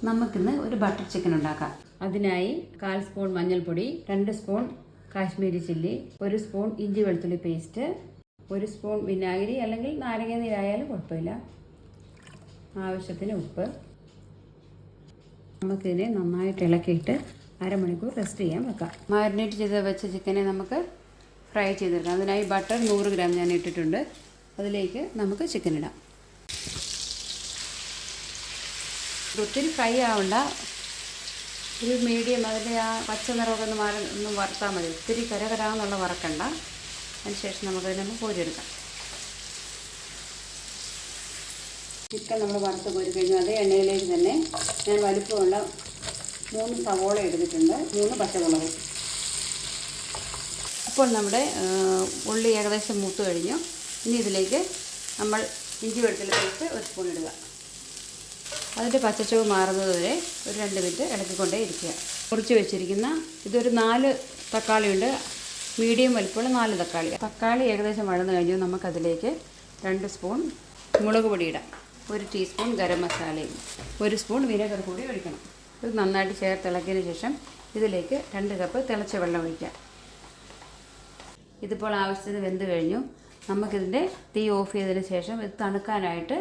നമുക്കിന്ന് ഒരു butter chicken ഉണ്ടാക്കാം. അതിനായി 1/4 സ്പൂൺ മഞ്ഞൾപ്പൊടി, 2 സ്പൂൺ കാശ്മീരി ചില്ലി, 1 സ്പൂൺ ഇഞ്ചി വെളുത്തുള്ളി പേസ്റ്റ്, 1 സ്പൂൺ വിനാഗിരി അല്ലെങ്കിൽ നാരങ്ങ നീരായാലും കുഴപ്പമില്ല, ആവശ്യത്തിന് ഉപ്പ്. നമുക്കിതിനെ നന്നായിട്ട് ഇളക്കിയിട്ട് അരമണിക്കൂർ റെസ്റ്റ് ചെയ്യാൻ വെക്കാം. മാരിനേറ്റ് ചെയ്ത് വെച്ച ചിക്കനെ നമുക്ക് ഫ്രൈ ചെയ്തെടുക്കാം. അതിനായി ബട്ടർ 100 ഗ്രാം ഞാൻ ഇട്ടിട്ടുണ്ട്. അതിലേക്ക് നമുക്ക് ചിക്കൻ ഇടാം. ഒത്തിരി ഫ്രൈ ആവണ്ട, ഒരു മീഡിയം, അതിൻ്റെ ആ പച്ച നിറമൊക്കെ ഒന്ന് വറുത്താൽ മതി. ഒത്തിരി കരകരാന്നുള്ള വറക്കണ്ട. അതിനുശേഷം നമുക്കതിനൊന്ന് കോരിയെടുക്കാം. ചിക്കൻ നമ്മൾ വറുത്ത് കോരി കഴിഞ്ഞു. അതേ എണ്ണയിലേക്ക് തന്നെ ഞാൻ വലുപ്പമുള്ള 3 സവോള എടുത്തിട്ടുണ്ട്, 3 പച്ചമുളകും. അപ്പോൾ നമ്മുടെ ഉള്ളി ഏകദേശം മൂത്ത് കഴിഞ്ഞു. ഇനി ഇതിലേക്ക് നമ്മൾ ഇഞ്ചി വെളുത്തുള്ളി പേസ്റ്റ് 1 സ്പൂൺ ഇടുക. അതിൻ്റെ പച്ചച്ചുവ മാറുന്നത് വരെ ഒരു 2 മിനിറ്റ് ഇളക്കിക്കൊണ്ടേ ഇരിക്കുക. മുറിച്ച് വെച്ചിരിക്കുന്ന ഇതൊരു 4 തക്കാളിയുണ്ട്, മീഡിയം വലിപ്പമുള്ള 4 തക്കാളി. തക്കാളി ഏകദേശം വഴന്നു കഴിഞ്ഞു. നമുക്കതിലേക്ക് 2 സ്പൂൺ മുളക് പൊടി ഇടാം, 1 ടീസ്പൂൺ ഗരം മസാലയും 1 സ്പൂൺ വിനെഗർ കൂടി ഒഴിക്കണം. ഇത് നന്നായിട്ട് ചേർത്ത് ഇളക്കിയതിന് ശേഷം ഇതിലേക്ക് 2 കപ്പ് തിളച്ച വെള്ളം ഒഴിക്കാം. ഇതിപ്പോൾ ആവശ്യത്തിന് വെന്ത് കഴിഞ്ഞു. നമുക്കിതിൻ്റെ തീ ഓഫ് ചെയ്തതിന് ശേഷം ഇത് തണുക്കാനായിട്ട്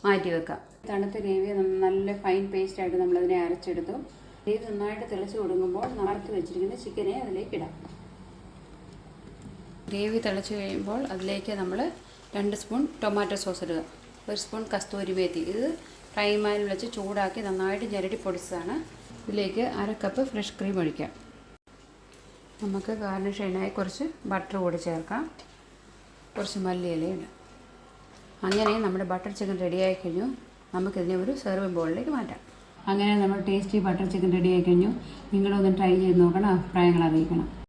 മാറ്റി വെക്കാം. തണുത്ത ഗ്രേവി നല്ല ഫൈൻ പേസ്റ്റായിട്ട് നമ്മളതിനെ അരച്ചെടുത്തു. ഇത് നന്നായിട്ട് തിളച്ച് കൊടുക്കുമ്പോൾ വറുത്ത് വെച്ചിരിക്കുന്ന ചിക്കനെ അതിലേക്ക് ഇടാം. ഗ്രേവി തിളച്ച് കഴിയുമ്പോൾ അതിലേക്ക് നമ്മൾ 2 സ്പൂൺ ടൊമാറ്റോ സോസ് ഇടുക, 1 സ്പൂൺ കസ്തൂരി മേത്തി. ഇത് ഫ്രൈ പാനിൽ വെച്ച് ചൂടാക്കി നന്നായിട്ട് ഞെരടി പൊടിച്ചതാണ്. ഇതിലേക്ക് 1/2 കപ്പ് ഫ്രഷ് ക്രീം ഒഴിക്കാം. നമുക്ക് ഗാർണിഷ് ചെയ്യാനായി കുറച്ച് ബട്ടർ കൂടി ചേർക്കാം, കുറച്ച് മല്ലിയിലയുണ്ട്. അങ്ങനെ നമ്മുടെ ബട്ടർ ചിക്കൻ റെഡിയായി കഴിഞ്ഞു. നമുക്കിതിനെ ഒരു സെർവിംഗ് ബോളിലേക്ക് മാറ്റാം. അങ്ങനെ നമ്മുടെ ടേസ്റ്റി ബട്ടർ ചിക്കൻ റെഡിയായി കഴിഞ്ഞു. നിങ്ങളൊന്ന് ട്രൈ ചെയ്ത് നോക്കണം, അഭിപ്രായങ്ങൾ അറിയിക്കണം.